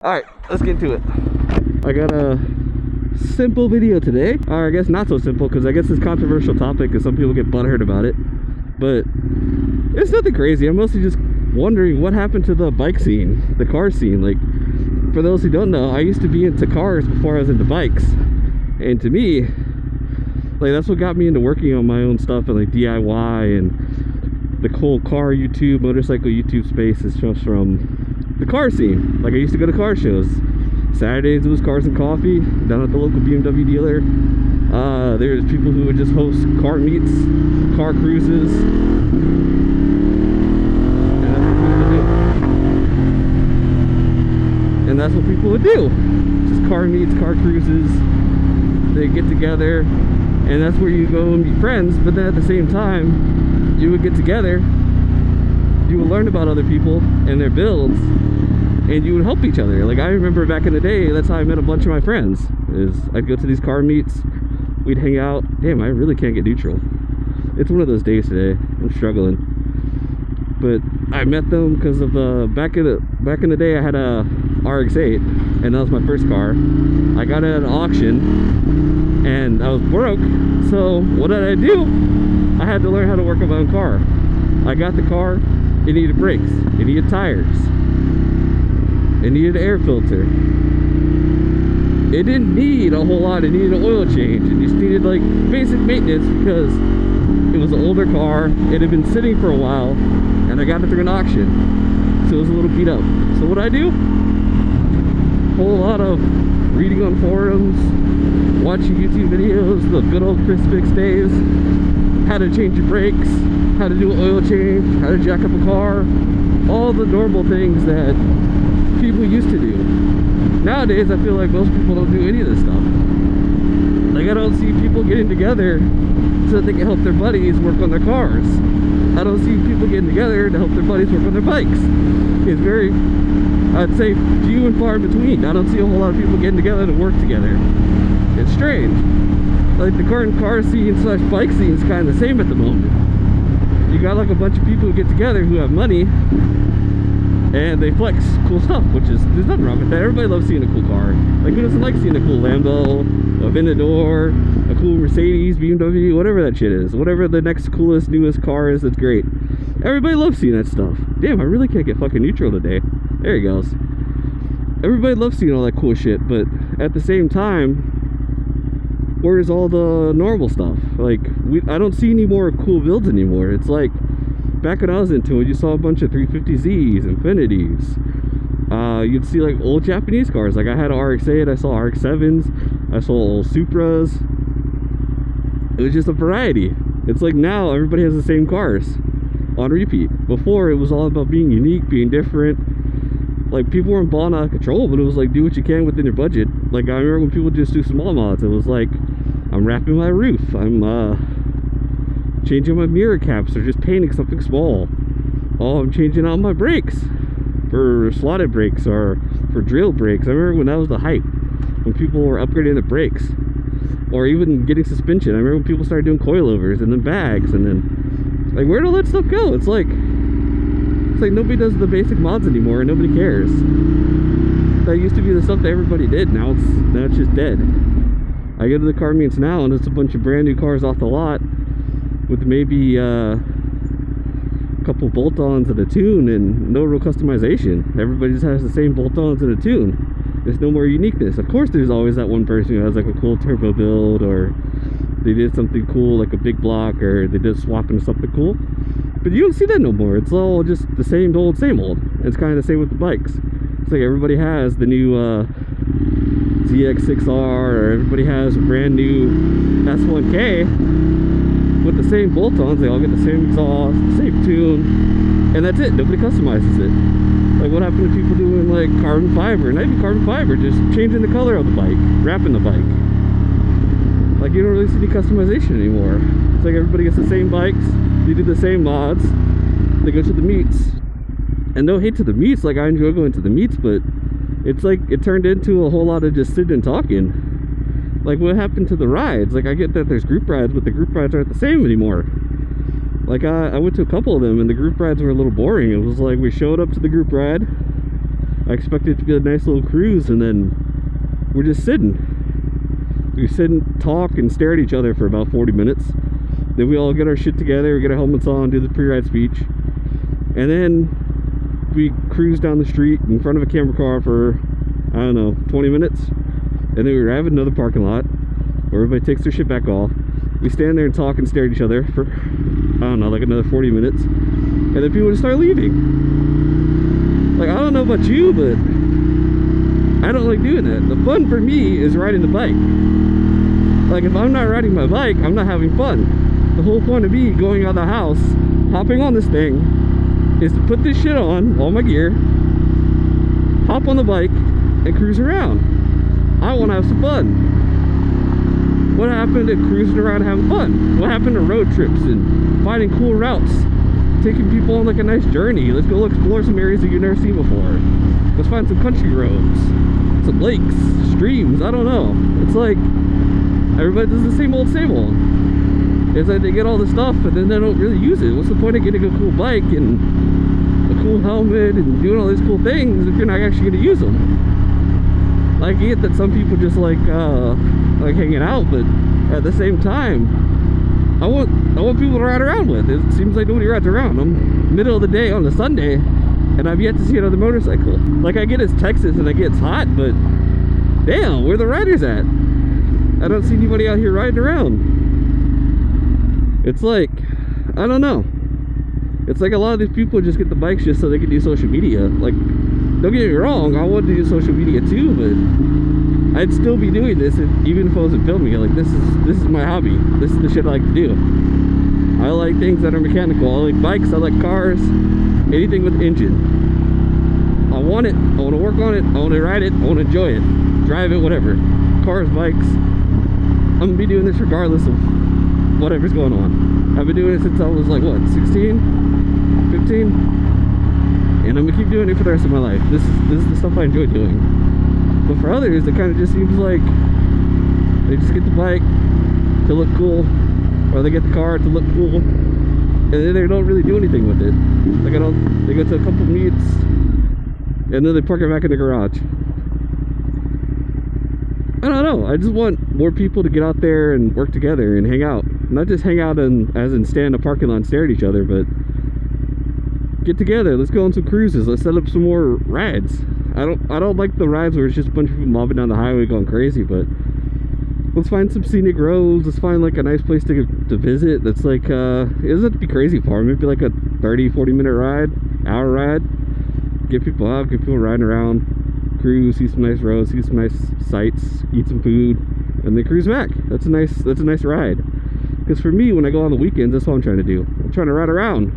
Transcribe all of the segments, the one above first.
Alright, let's get into it. I got a simple video today. Or I guess not so simple, because I guess it's a controversial topic because some people get butthurt about it. But it's nothing crazy. I'm mostly just wondering what happened to the bike scene, the car scene. Like, for those who don't know, I used to be into cars before I was into bikes. And to me, like, that's what got me into working on my own stuff and like DIY and the whole car YouTube, motorcycle YouTube space is just from the car scene. Like, I used to go to car shows. Saturdays it was cars and coffee down at the local BMW dealer. There's people who would just host car meets, car cruises, and that's what people would do. Just car meets, car cruises. They get together, and that's where you go and meet friends. But then at the same time, you would get together, you would learn about other people and their builds, and you would help each other. Like, I remember back in the day, that's how I met a bunch of my friends. Is I'd go to these car meets, we'd hang out. Damn, I really can't get neutral. It's one of those days today. I'm struggling. But I met them because of back in the day, I had a RX-8, and that was my first car. I got it at an auction, and I was broke. So what did I do? I had to learn how to work on my own car. I got the car. It needed brakes. It needed tires. It needed an air filter. It didn't need a whole lot. It needed an oil change. It just needed like basic maintenance because it was an older car. It had been sitting for a while, and I got it through an auction, so it was a little beat up. So what I do? Whole lot of reading on forums, watching YouTube videos, the good old Chris Fix days, how to change your brakes, how to do an oil change, how to jack up a car, all the normal things that people used to do. Nowadays, I feel like most people don't do any of this stuff. Like, I don't see people getting together so that they can help their buddies work on their cars. I don't see people getting together to help their buddies work on their bikes. It's very, I'd say, few and far in between. I don't see a whole lot of people getting together to work together. It's strange. Like, the current car scene slash bike scene is kind of the same at the moment. You got like a bunch of people who get together who have money, and they flex cool stuff, which is, there's nothing wrong with that. Everybody loves seeing a cool car. Like, who doesn't like seeing a cool Lambo, a Aventador, a cool Mercedes, BMW, whatever that shit is. Whatever the next coolest, newest car is, that's great. Everybody loves seeing that stuff. Damn, I really can't get fucking neutral today. There he goes. Everybody loves seeing all that cool shit, but at the same time, where's all the normal stuff? Like, I don't see any more cool builds anymore. It's like, back when I was into it, you saw a bunch of 350Zs, Infinities. You'd see like old Japanese cars. Like, I had an RX-8, I saw RX-7s, I saw old Supras. It was just a variety. It's like now everybody has the same cars on repeat. Before, it was all about being unique, being different. Like, people weren't balling out of control, but it was like, do what you can within your budget. Like, I remember when people just do small mods, it was like, I'm wrapping my roof, I'm changing my mirror caps, or just painting something small. Oh, I'm changing out my brakes for slotted brakes or for drill brakes. I remember when that was the hype, when people were upgrading the brakes, or even getting suspension. I remember when people started doing coilovers and then bags, and then, like, where'd all that stuff go? It's like nobody does the basic mods anymore, and nobody cares. That used to be the stuff that everybody did. Now it's just dead. I go to the car meets now, and it's a bunch of brand new cars off the lot with maybe a couple bolt-ons and a tune, and no real customization. Everybody just has the same bolt-ons and a tune. There's no more uniqueness. Of course, there's always that one person who has like a cool turbo build, or they did something cool like a big block, or they did swap into something cool. But you don't see that no more. It's all just the same old, same old. It's kind of the same with the bikes. It's like everybody has the new ZX6R, or everybody has a brand new S1K with the same bolt-ons. They all get the same exhaust, the same tune, and that's it. Nobody customizes it. Like, what happened to people doing like carbon fiber? Not even carbon fiber, just changing the color of the bike, wrapping the bike. Like, you don't really see any customization anymore. It's like everybody gets the same bikes, they do the same mods, they go to the meets. And no hate to the meets, like, I enjoy going to the meets, but it's like it turned into a whole lot of just sitting and talking. Like, what happened to the rides? Like, I get that there's group rides, but the group rides aren't the same anymore. Like, I went to a couple of them, and the group rides were a little boring. It was like, we showed up to the group ride, I expected it to be a nice little cruise, and then we're just sitting. We sit and talk and stare at each other for about 40 minutes. Then we all get our shit together, we get our helmets on, do the pre-ride speech, and then we cruise down the street in front of a camera car for, I don't know, 20 minutes. And then we arrive at another parking lot where everybody takes their shit back off. We stand there and talk and stare at each other for, I don't know, like another 40 minutes. And then people just start leaving. Like, I don't know about you, but I don't like doing that. The fun for me is riding the bike. Like, if I'm not riding my bike, I'm not having fun. The whole point of me going out of the house, hopping on this thing, is to put this shit on, all my gear, hop on the bike, and cruise around. I want to have some fun. What happened to cruising around and having fun? What happened to road trips and finding cool routes? Taking people on like a nice journey. Let's go explore some areas that you've never seen before. Let's find some country roads, some lakes, streams, I don't know. It's like everybody does the same old. It's like they get all the stuff and then they don't really use it. What's the point of getting a cool bike and a cool helmet and doing all these cool things if you're not actually going to use them? I get that some people just like hanging out, but at the same time, I want people to ride around with. It seems like nobody rides around. I'm middle of the day on a Sunday, and I've yet to see another motorcycle. Like, I get it's Texas and I get it's hot, but damn, where the riders at? I don't see anybody out here riding around. It's like, I don't know. It's like a lot of these people just get the bikes just so they can do social media. Like, don't get me wrong, I want to do social media too, but I'd still be doing this even if I wasn't filming it. Like, this is my hobby. This is the shit I like to do. I like things that are mechanical. I like bikes, I like cars, anything with engine. I want it, I want to work on it, I want to ride it, I want to enjoy it, drive it, whatever. Cars, bikes, I'm gonna be doing this regardless of whatever's going on. I've been doing it since I was like, what, 16, 15? And I'm gonna keep doing it for the rest of my life. This is the stuff I enjoy doing. But for others, it kind of just seems like they just get the bike to look cool, or they get the car to look cool, and then they don't really do anything with it. Like, they go to a couple meets, and then they park it back in the garage. I don't know. I just want more people to get out there and work together and hang out. Not just hang out as in stand in a parking lot and stare at each other, but get together. Let's go on some cruises. Let's set up some more rides. I don't like the rides where it's just a bunch of people mobbing down the highway going crazy, but let's find some scenic roads. Let's find like a nice place to visit that's like, it doesn't have to be crazy far. Maybe like a 30-40 minute ride, hour ride. Get people out, get people riding around, cruise, see some nice roads, see some nice sights, eat some food, and then cruise back. That's a nice ride. Because for me, when I go on the weekends, that's what I'm trying to do. I'm trying to ride around.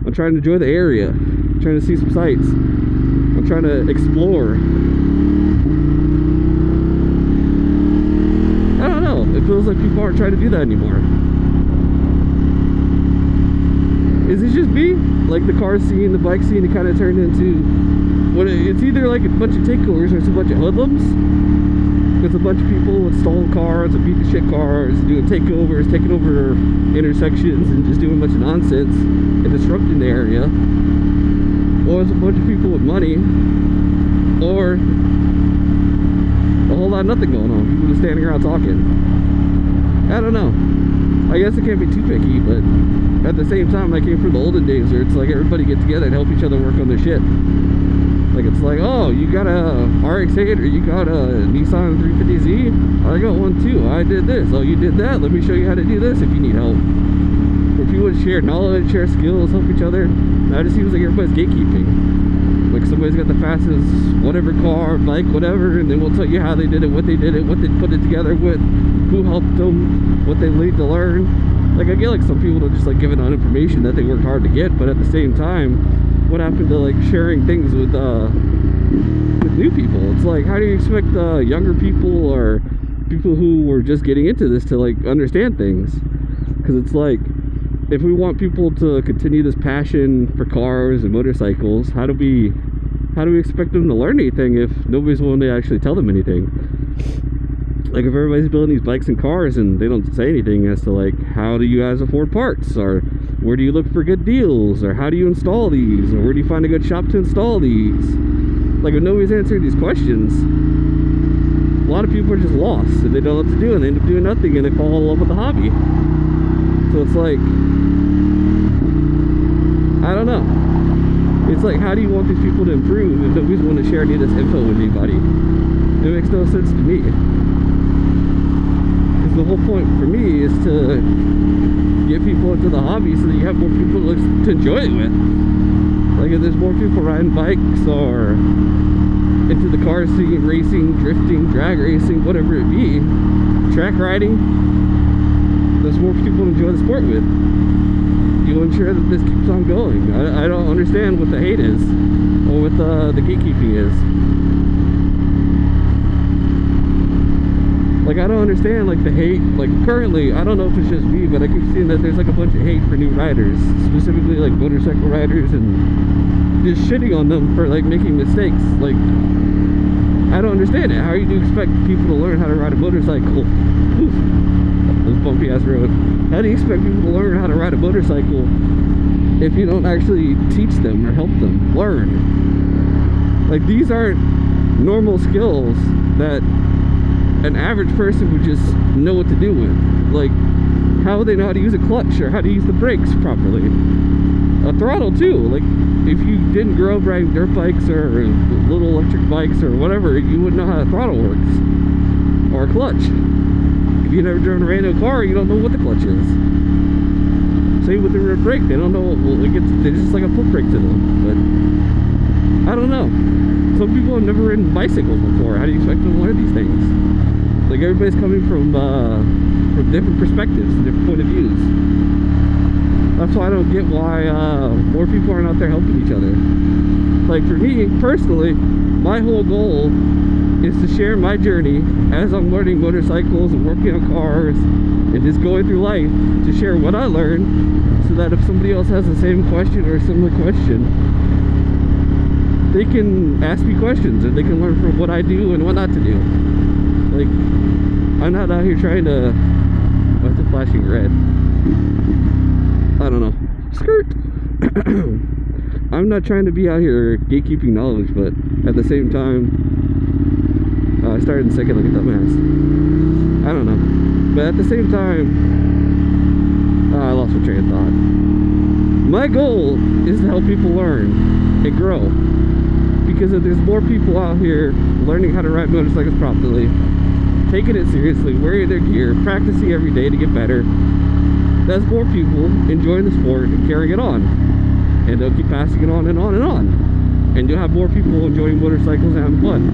I'm trying to enjoy the area. I'm trying to see some sights. I'm trying to explore. I don't know. It feels like people aren't trying to do that anymore. Is it just me? Like, the car scene, the bike scene, it kind of turned into what it's either like a bunch of takeovers or it's a bunch of hoodlums. It's a bunch of people with stolen cars and beat the shit cars, doing takeovers, taking over intersections and just doing a bunch of nonsense and disrupting the area. Or it's a bunch of people with money, or a whole lot of nothing going on. People just standing around talking. I don't know. I guess it can't be too picky, but at the same time, I came from the olden days where it's like everybody get together and help each other work on their shit. Like, it's like, oh, you got a RX-8 or you got a Nissan 350Z? I got one too. I did this. Oh, you did that? Let me show you how to do this if you need help. Where people would share knowledge, share skills, help each other. Now it just seems like everybody's gatekeeping. Like, somebody's got the fastest whatever car, bike, whatever, and then we'll tell you how they did it, what they put it together with, who helped them, what they need to learn. Like, I get like some people are just like giving out information that they worked hard to get, but at the same time, what happened to like sharing things with new people? It's like, how do you expect younger people or people who were just getting into this to like understand things? Because it's like, if we want people to continue this passion for cars and motorcycles, how do we expect them to learn anything if nobody's willing to actually tell them anything? Like, if everybody's building these bikes and cars and they don't say anything as to like, how do you guys afford parts, or where do you look for good deals, or how do you install these, or where do you find a good shop to install these? Like, if nobody's answering these questions, a lot of people are just lost and they don't know what to do, and they end up doing nothing, and they fall in love with the hobby. So it's like, I don't know. It's like, how do you want these people to improve if nobody's willing to share any of this info with anybody? It makes no sense to me. Because the whole point for me is to get people into the hobby so that you have more people to enjoy it with. Like, if there's more people riding bikes or into the car scene, racing, drifting, drag racing, whatever it be, track riding, there's more people to enjoy the sport with. You ensure that this keeps on going. I don't understand what the hate is, or what the gatekeeping is. Like, I don't understand, like, the hate. Like, currently, I don't know if it's just me, but I keep seeing that there's like a bunch of hate for new riders, specifically like motorcycle riders, and just shitting on them for like making mistakes. Like, I don't understand it. How do you expect people to learn how to ride a motorcycle? Oof, this bumpy ass road. How do you expect people to learn how to ride a motorcycle if you don't actually teach them or help them learn? Like, these aren't normal skills that an average person would just know what to do with. Like, how would they know how to use a clutch or how to use the brakes properly? A throttle too. Like, if you didn't grow up riding dirt bikes or little electric bikes or whatever, you wouldn't know how a throttle works, or a clutch. If you never driven a random car, you don't know what the clutch is. Same with the rear brake. They don't know. Well, it's just like a foot brake to them. But I don't know. Some people have never ridden bicycles before. How do you expect them to learn these things? Like, everybody's coming from different perspectives and different point of views. That's why I don't get why more people aren't out there helping each other. Like, for me personally, my whole goal is to share my journey as I'm learning motorcycles and working on cars and just going through life, to share what I learned, so that if somebody else has the same question or a similar question, they can ask me questions and they can learn from what I do and what not to do. Like, I'm not out here trying to... What's it flashing red? I don't know. Skirt! I'm not trying to be out here gatekeeping knowledge, but at the same time, I started in second like a dumbass. I don't know. But at the same time, I lost my train of thought. My goal is to help people learn and grow. Because if there's more people out here learning how to ride motorcycles properly, taking it seriously, wearing their gear, practicing every day to get better, that's more people enjoying the sport and carrying it on. And they'll keep passing it on and on and on. And you'll have more people enjoying motorcycles and having fun.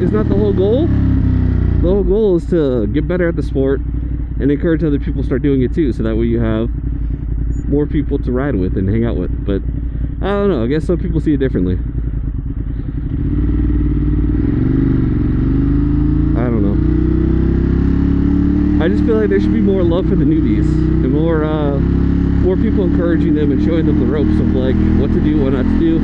Isn't that the whole goal? The whole goal is to get better at the sport and encourage other people to start doing it too, so that way you have more people to ride with and hang out with. But I don't know, I guess some people see it differently. I don't know. I just feel like there should be more love for the newbies and more people encouraging them and showing them the ropes of like what to do, what not to do.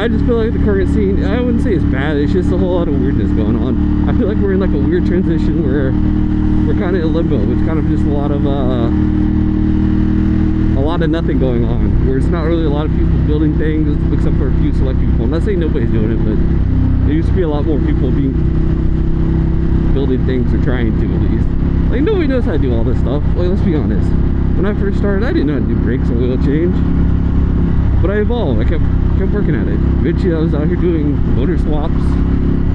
I just feel like the current scene, I wouldn't say it's bad, it's just a whole lot of weirdness going on. I feel like we're in like a weird transition where we're kind of in limbo. It's kind of just a lot of nothing going on, where it's not really a lot of people building things except for a few select people. I'm not saying nobody's doing it, but there used to be a lot more people building things, or trying to at least. Like, nobody knows how to do all this stuff. Like, let's be honest. When I first started, I didn't know how to do brakes or oil change. But I evolved. I kept working at it. Eventually, I was out here doing motor swaps,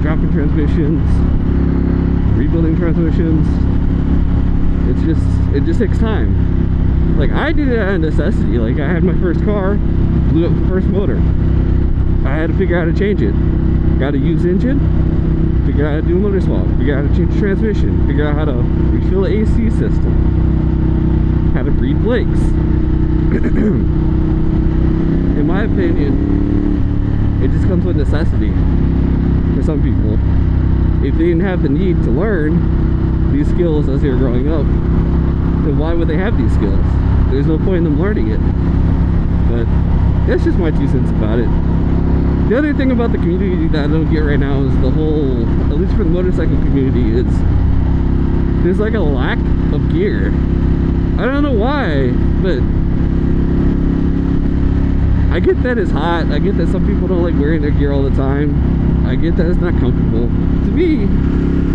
dropping transmissions, rebuilding transmissions. It just takes time. Like, I did it out of necessity. Like, I had my first car, blew up the first motor. I had to figure out how to change it. Got to use engine, figure out how to do a motor swap, figure out how to change the transmission, figure out how to refill the AC system, how to breed brakes. In my opinion, it just comes with necessity for some people. If they didn't have the need to learn these skills as they were growing up, then why would they have these skills? There's no point in them learning it. But that's just my 2 cents about it. The other thing about the community that I don't get right now is the whole, at least for the motorcycle community, there's like a lack of gear. I don't know why, but I get that it's hot. I get that some people don't like wearing their gear all the time. I get that it's not comfortable. To me,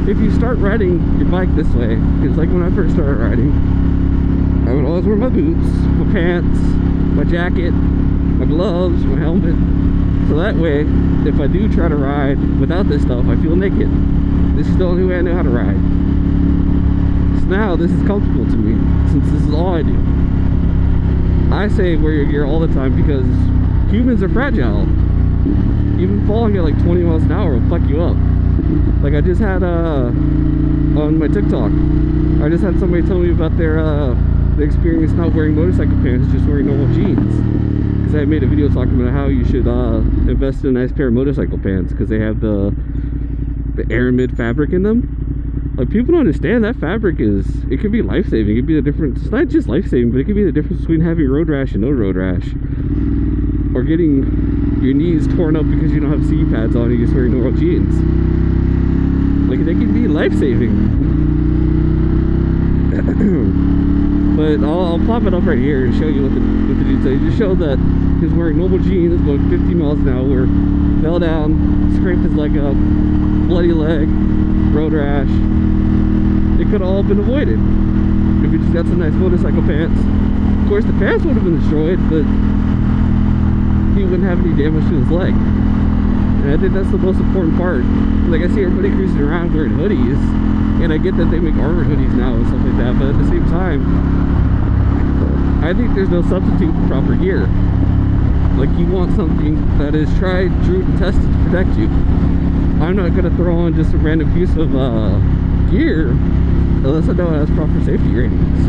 if you start riding your bike this way, it's like when I first started riding, I would always wear my boots, my pants, my jacket, my gloves, my helmet. So that way, if I do try to ride without this stuff, I feel naked. This is the only way I know how to ride. So now this is comfortable to me, since this is all I do. I say wear your gear all the time because humans are fragile. Even falling at like 20 miles an hour will fuck you up. Like I just had on my TikTok, I just had somebody tell me about their experience not wearing motorcycle pants, just wearing normal jeans. Because I made a video talking about how you should invest in a nice pair of motorcycle pants because they have the aramid fabric in them. Like, people don't understand that fabric it could be life-saving. It could be the difference. It's not just life-saving, but it could be the difference between having road rash and no road rash, or getting your knees torn up because you don't have seat pads on and you're just wearing normal jeans. Like, they can be life-saving. But I'll pop it up right here and show you what the dude said. He just showed that he was wearing normal jeans, going 50 miles an hour, fell down, scraped his leg up, bloody leg, road rash. It could have all been avoided if he just got some nice motorcycle pants. Of course, the pants would have been destroyed, but he wouldn't have any damage to his leg. And I think that's the most important part. Like, I see everybody cruising around wearing hoodies, and I get that they make armored hoodies now and stuff like that, but at the same time, I think there's no substitute for proper gear. Like, you want something that is tried, true, and tested to protect you. I'm not going to throw on just a random piece of gear unless I know it has proper safety ratings.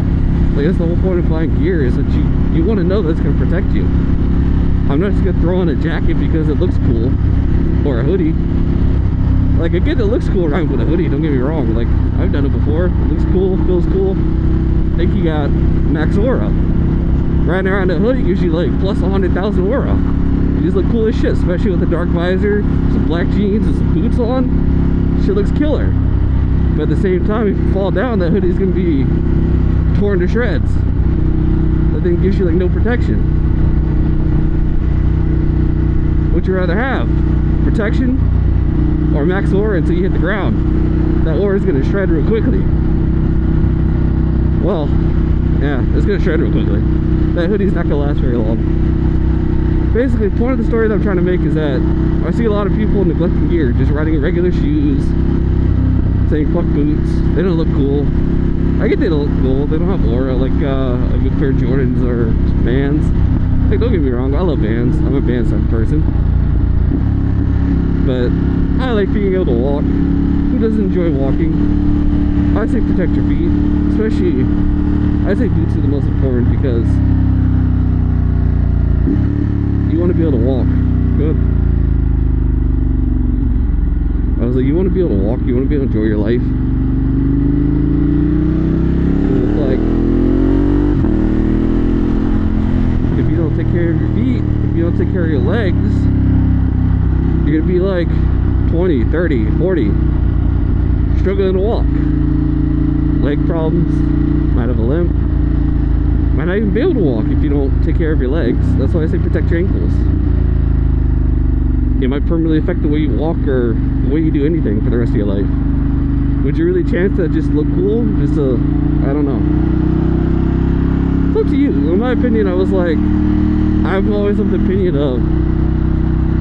Like, that's the whole point of buying gear, is that you want to know that it's going to protect you. I'm not just going to throw on a jacket because it looks cool, or a hoodie. Like, I get it looks cool around with a hoodie, don't get me wrong. Like, I've done it before. It looks cool, feels cool. I think you got max aura. Riding around a hoodie gives you like plus 100,000 aura. You just look cool as shit, especially with a dark visor, some black jeans, and some boots on. Shit looks killer. But at the same time, if you fall down, that hoodie's gonna be torn to shreds. That thing gives you like no protection. What'd you rather have? Protection or max aura until you hit the ground? That aura is gonna shred real quickly. Well, yeah, it's gonna shred real quickly. That hoodie's not gonna last very long. Basically, the point of the story that I'm trying to make is that I see a lot of people neglecting gear, just riding in regular shoes, saying fuck boots. They don't look cool. I get they don't look cool. They don't have aura like a good pair of Jordans or Vans. Like, don't get me wrong, I love Vans. I'm a Vans type of person. But I like being able to walk. Who doesn't enjoy walking? I say protect your feet, especially. I say boots are the most important because you want to be able to walk. Good. I was like, you want to be able to walk, you want to be able to enjoy your life. It's like, if you don't take care of your feet, if you don't take care of your legs, you're going to be like 20, 30, 40, struggling to walk. Leg problems, might have a limp, might not even be able to walk if you don't take care of your legs. That's why I say protect your ankles. It might permanently affect the way you walk or the way you do anything for the rest of your life. Would you really chance to just look cool? Just to, I don't know. It's up to you. In my opinion, I was like, I'm always of the opinion of,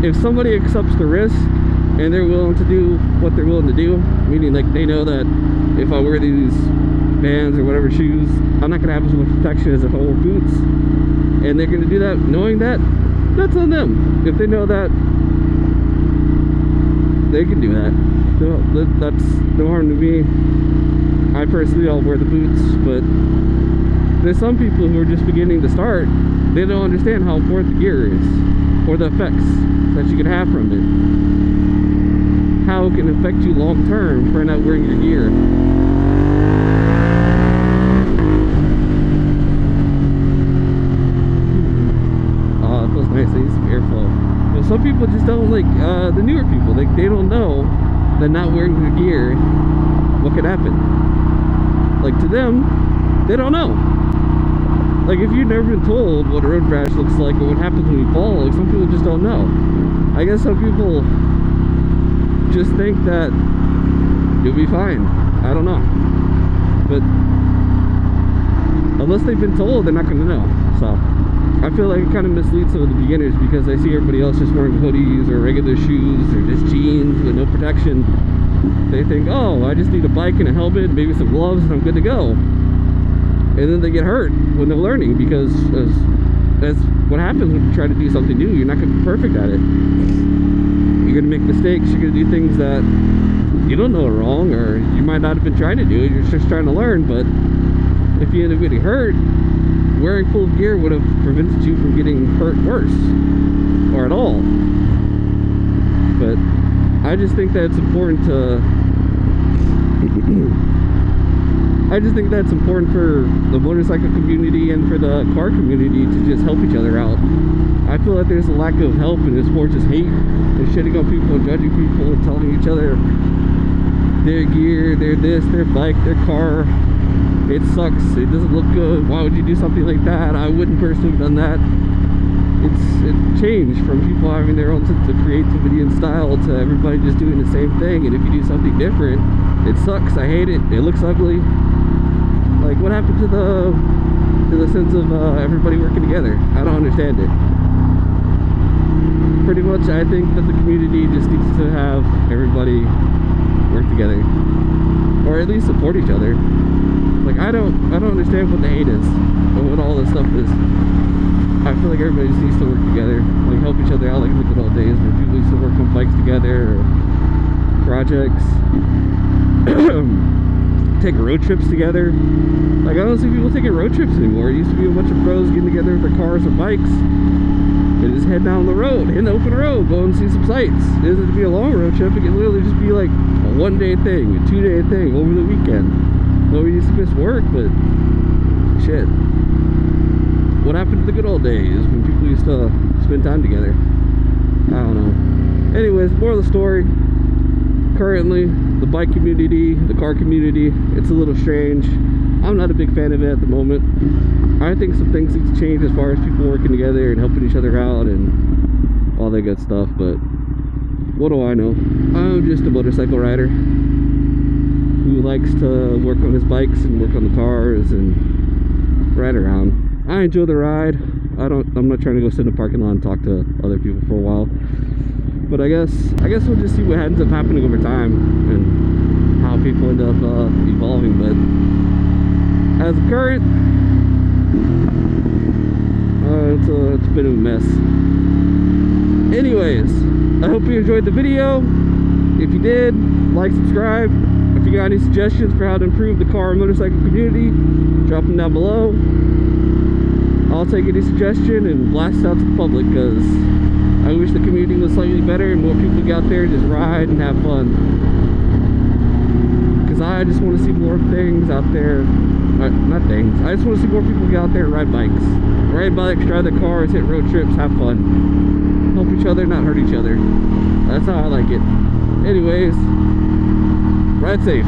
if somebody accepts the risk and they're willing to do what they're willing to do, meaning like they know that if I wear these Vans or whatever shoes, I'm not going to have as much protection as if I wore boots, and they're going to do that knowing that, that's on them. If they know that, they can do that. So that's no harm to me. I personally, I'll wear the boots, but there's some people who are just beginning to start. They don't understand how important the gear is, or the effects that you can have from it. How it can affect you long term for not wearing your gear. Oh, it feels nice. I need some airflow. But some people just don't, like the newer people, like they don't know that not wearing the gear, what could happen. Like, to them, they don't know. Like, if you've never been told what a road crash looks like or what happens when you fall, like, some people just don't know. I guess some people just think that you'll be fine. I don't know. But unless they've been told, they're not going to know. So I feel like it kind of misleads some of the beginners, because I see everybody else just wearing hoodies or regular shoes or just jeans with no protection. They think, oh, I just need a bike and a helmet, maybe some gloves, and I'm good to go. And then they get hurt when they're learning, because that's what happens when you try to do something new. You're not going to be perfect at it. You're going to make mistakes. You're going to do things that you don't know are wrong, or you might not have been trying to do. You're just trying to learn. But if you end up getting hurt, wearing full gear would have prevented you from getting hurt worse, or at all. But I just think that it's important to I just think that's important for the motorcycle community and for the car community to just help each other out. I feel like there's a lack of help in this sport, just hate and shitting on people and judging people and telling each other their gear, their this, their bike, their car, it sucks, it doesn't look good, why would you do something like that? I wouldn't personally have done that. It changed from people having their own sense of creativity and style to everybody just doing the same thing. And if you do something different, it sucks, I hate it, it looks ugly. Like, what happened to the sense of everybody working together? I don't understand it. Pretty much, I think that the community just needs to have everybody work together, or at least support each other. Like, I don't understand what the hate is or what all this stuff is. I feel like everybody just needs to work together, like help each other out, like in the good old days where people used to work on bikes together, or projects, take road trips together. Like, I don't see people taking road trips anymore. It used to be a bunch of bros getting together with their cars or bikes and just head down the road, in the open road, go and see some sights. It doesn't have to be a long road trip. It can literally just be like a one-day thing, a two-day thing over the weekend. Nobody used to miss work, but shit. What happened to the good old days when people used to spend time together? I don't know. Anyways, more of the story. Currently, the bike community, the car community, it's a little strange. I'm not a big fan of it at the moment. I think some things need to change as far as people working together and helping each other out and all that good stuff, but what do I know? I'm just a motorcycle rider who likes to work on his bikes and work on the cars and ride around. I enjoy the ride. I'm not trying to go sit in a parking lot and talk to other people for a while. But I guess we'll just see what ends up happening over time and how people end up evolving. But as current, it's a bit of a mess. Anyways, I hope you enjoyed the video. If you did, like, subscribe. If you got any suggestions for how to improve the car and motorcycle community, drop them down below. I'll take any suggestion and blast it out to the public, because I wish the community was slightly better and more people get out there and just ride and have fun. Because I just want to see more things out there. Not things. I just want to see more people get out there and ride bikes. Ride bikes, drive their cars, hit road trips, have fun. Help each other, not hurt each other. That's how I like it. Anyways, ride safe.